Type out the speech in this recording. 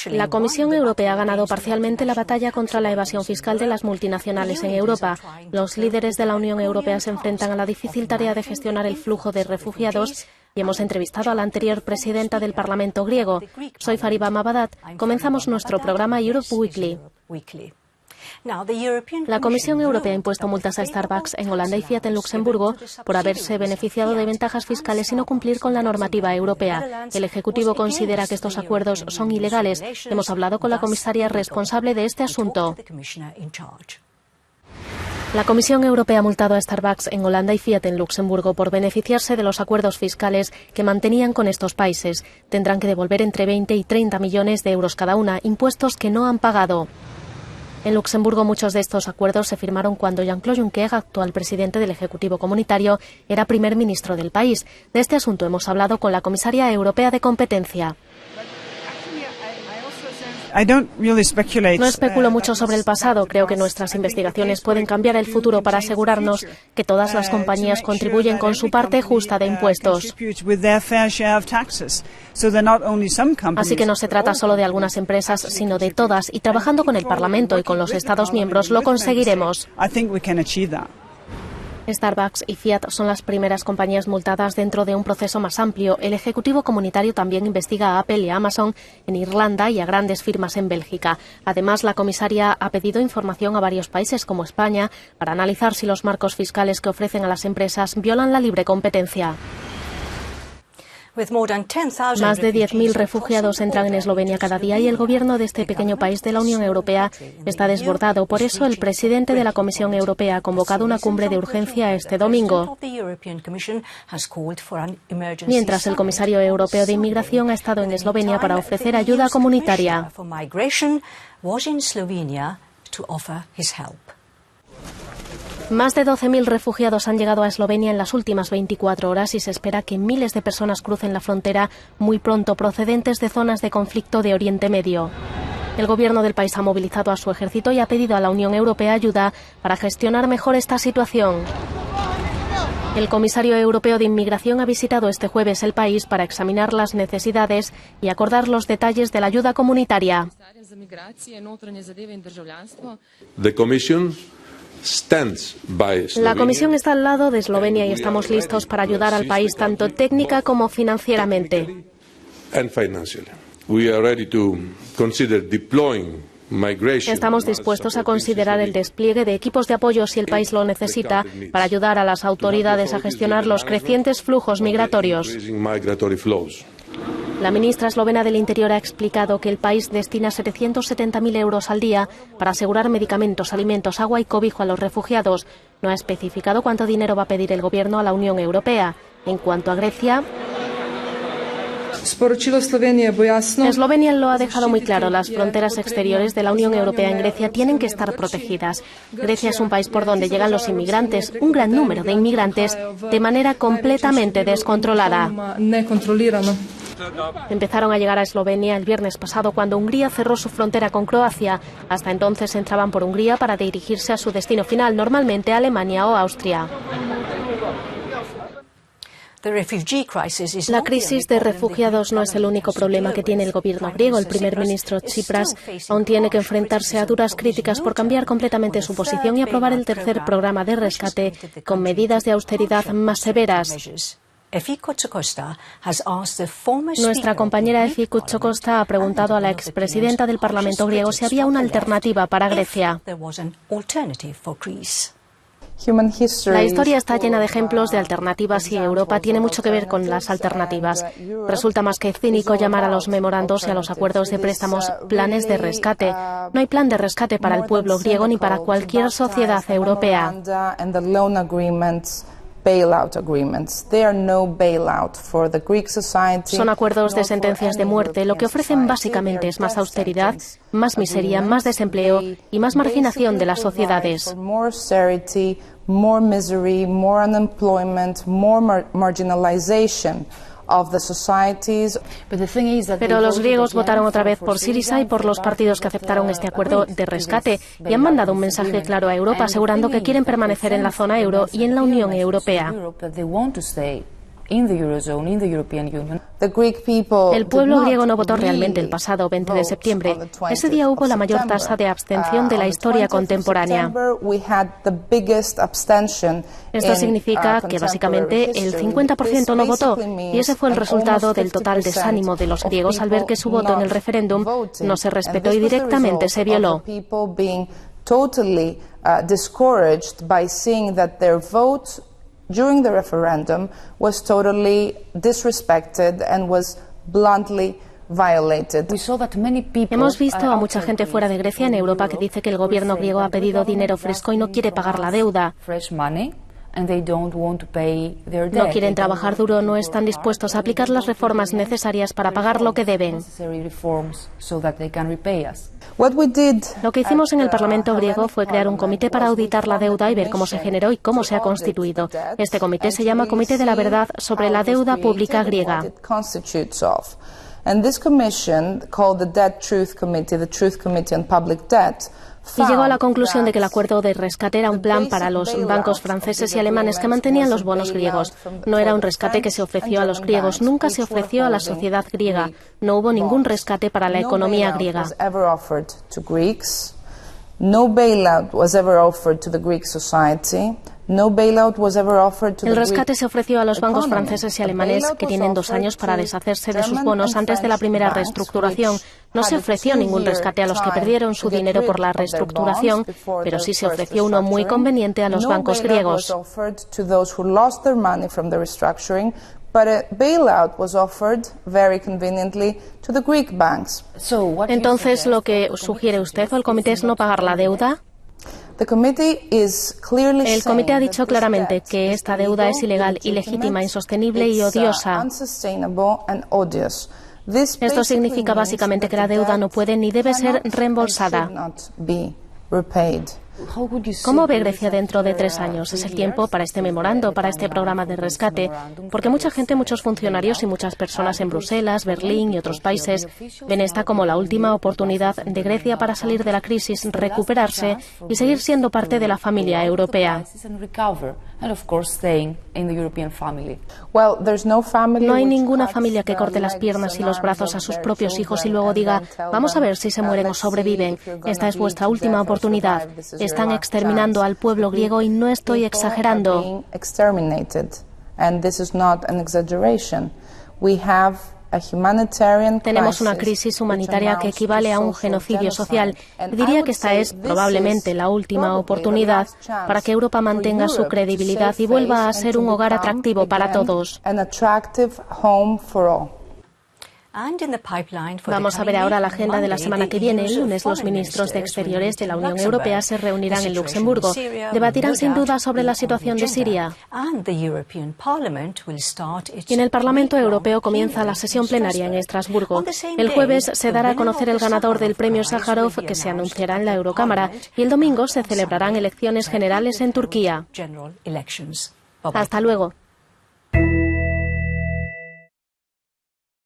La Comisión Europea ha ganado parcialmente la batalla contra la evasión fiscal de las multinacionales en Europa. Los líderes de la Unión Europea se enfrentan a la difícil tarea de gestionar el flujo de refugiados y hemos entrevistado a la anterior presidenta del Parlamento griego. Soy Fariba Mabadat. Comenzamos nuestro programa Europe Weekly. La Comisión Europea ha impuesto multas a Starbucks en Holanda y Fiat en Luxemburgo por haberse beneficiado de ventajas fiscales y no cumplir con la normativa europea. El Ejecutivo considera que estos acuerdos son ilegales. Hemos hablado con la comisaria responsable de este asunto. La Comisión Europea ha multado a Starbucks en Holanda y Fiat en Luxemburgo por beneficiarse de los acuerdos fiscales que mantenían con estos países. Tendrán que devolver entre 20 y 30 millones de euros cada una, impuestos que no han pagado. En Luxemburgo muchos de estos acuerdos se firmaron cuando Jean-Claude Juncker, actual presidente del Ejecutivo Comunitario, era primer ministro del país. De este asunto hemos hablado con la comisaria europea de competencia. No especulo mucho sobre el pasado. Creo que nuestras investigaciones pueden cambiar el futuro para asegurarnos que todas las compañías contribuyen con su parte justa de impuestos. Así que no se trata solo de algunas empresas, sino de todas, y trabajando con el Parlamento y con los Estados miembros lo conseguiremos. Starbucks y Fiat son las primeras compañías multadas dentro de un proceso más amplio. El Ejecutivo Comunitario también investiga a Apple y a Amazon en Irlanda y a grandes firmas en Bélgica. Además, la comisaria ha pedido información a varios países como España para analizar si los marcos fiscales que ofrecen a las empresas violan la libre competencia. Más de 10.000 refugiados entran en Eslovenia cada día y el gobierno de este pequeño país de la Unión Europea está desbordado. Por eso, el presidente de la Comisión Europea ha convocado una cumbre de urgencia este domingo. Mientras, el comisario europeo de Inmigración ha estado en Eslovenia para ofrecer ayuda comunitaria. Más de 12.000 refugiados han llegado a Eslovenia en las últimas 24 horas y se espera que miles de personas crucen la frontera muy pronto procedentes de zonas de conflicto de Oriente Medio. El gobierno del país ha movilizado a su ejército y ha pedido a la Unión Europea ayuda para gestionar mejor esta situación. El comisario europeo de Inmigración ha visitado este jueves el país para examinar las necesidades y acordar los detalles de la ayuda comunitaria. La Comisión está al lado de Eslovenia y estamos listos para ayudar al país tanto técnica como financieramente. Estamos dispuestos a considerar el despliegue de equipos de apoyo si el país lo necesita para ayudar a las autoridades a gestionar los crecientes flujos migratorios. La ministra eslovena del Interior ha explicado que el país destina 770.000 euros al día para asegurar medicamentos, alimentos, agua y cobijo a los refugiados. No ha especificado cuánto dinero va a pedir el gobierno a la Unión Europea. En cuanto a Grecia, Eslovenia lo ha dejado muy claro. Las fronteras exteriores de la Unión Europea en Grecia tienen que estar protegidas. Grecia es un país por donde llegan los inmigrantes, un gran número de inmigrantes, de manera completamente descontrolada. Empezaron a llegar a Eslovenia el viernes pasado cuando Hungría cerró su frontera con Croacia. Hasta entonces entraban por Hungría para dirigirse a su destino final, normalmente Alemania o Austria. La crisis de refugiados no es el único problema que tiene el gobierno griego. El primer ministro Tsipras aún tiene que enfrentarse a duras críticas por cambiar completamente su posición y aprobar el tercer programa de rescate con medidas de austeridad más severas. Nuestra compañera Efi Kutsokosta ha preguntado a la expresidenta del Parlamento griego si había una alternativa para Grecia. La historia está llena de ejemplos de alternativas y Europa tiene mucho que ver con las alternativas. Resulta más que cínico llamar a los memorandos y a los acuerdos de préstamos planes de rescate. No hay plan de rescate para el pueblo griego ni para cualquier sociedad europea. Son acuerdos de sentencias de muerte. Lo que ofrecen básicamente es más austeridad, más miseria, más desempleo y más marginación de las sociedades. Pero los griegos votaron otra vez por Syriza y por los partidos que aceptaron este acuerdo de rescate y han mandado un mensaje claro a Europa asegurando que quieren permanecer en la zona euro y en la Unión Europea. El pueblo griego no votó realmente el pasado 20 de septiembre. Ese día hubo la mayor tasa de abstención de la historia contemporánea. Esto significa que básicamente el 50% no votó, y ese fue el resultado del total desánimo de los griegos al ver que su voto en el referéndum no se respetó y directamente se violó. During the referendum was totally disrespected and was bluntly violated. Hemos visto a mucha gente fuera de Grecia en Europa que dice que el gobierno griego ha pedido dinero fresco y no quiere pagar la deuda. No quieren trabajar duro, no están dispuestos a aplicar las reformas necesarias para pagar lo que deben. Lo que hicimos en el Parlamento griego fue crear un comité para auditar la deuda y ver cómo se generó y cómo se ha constituido. Este comité se llama Comité de la Verdad sobre la Deuda Pública Griega. Y llegó a la conclusión de que el acuerdo de rescate era un plan para los bancos franceses y alemanes que mantenían los bonos griegos. No era un rescate que se ofreció a los griegos, nunca se ofreció a la sociedad griega. No hubo ningún rescate para la economía griega. No bailout was ever offered to the Greek society. No bailout was ever offered to the Greek economy. El rescate se ofreció a los bancos franceses y alemanes que tienen 2 años para deshacerse de sus bonos antes de la primera reestructuración. No se ofreció ningún rescate a los que perdieron su dinero por la reestructuración, pero sí se ofreció uno muy conveniente a los bancos griegos. But a bailout was offered very conveniently to the Greek banks. Entonces, lo que sugiere usted o el comité es no pagar la deuda. El comité ha dicho claramente que esta deuda es ilegal, ilegítima, insostenible y odiosa. Esto significa básicamente que la deuda no puede ni debe ser reembolsada. ¿Cómo ve Grecia dentro de 3 años? Es el tiempo para este memorando, para este programa de rescate, porque mucha gente, muchos funcionarios y muchas personas en Bruselas, Berlín y otros países ven esta como la última oportunidad de Grecia para salir de la crisis, recuperarse y seguir siendo parte de la familia europea. No hay ninguna familia que corte las piernas y los brazos a sus propios hijos y luego diga, vamos a ver si se mueren o sobreviven. Esta es vuestra última oportunidad. Están exterminando al pueblo griego y no estoy exagerando. Tenemos una crisis humanitaria que equivale a un genocidio social. Diría que esta es probablemente la última oportunidad para que Europa mantenga su credibilidad y vuelva a ser un hogar atractivo para todos. Vamos a ver ahora la agenda de la semana que viene. El lunes los ministros de Exteriores de la Unión Europea se reunirán en Luxemburgo. Debatirán sin duda sobre la situación de Siria. Y en el Parlamento Europeo comienza la sesión plenaria en Estrasburgo. El jueves se dará a conocer el ganador del premio Sájarov, que se anunciará en la Eurocámara, y el domingo se celebrarán elecciones generales en Turquía. Hasta luego.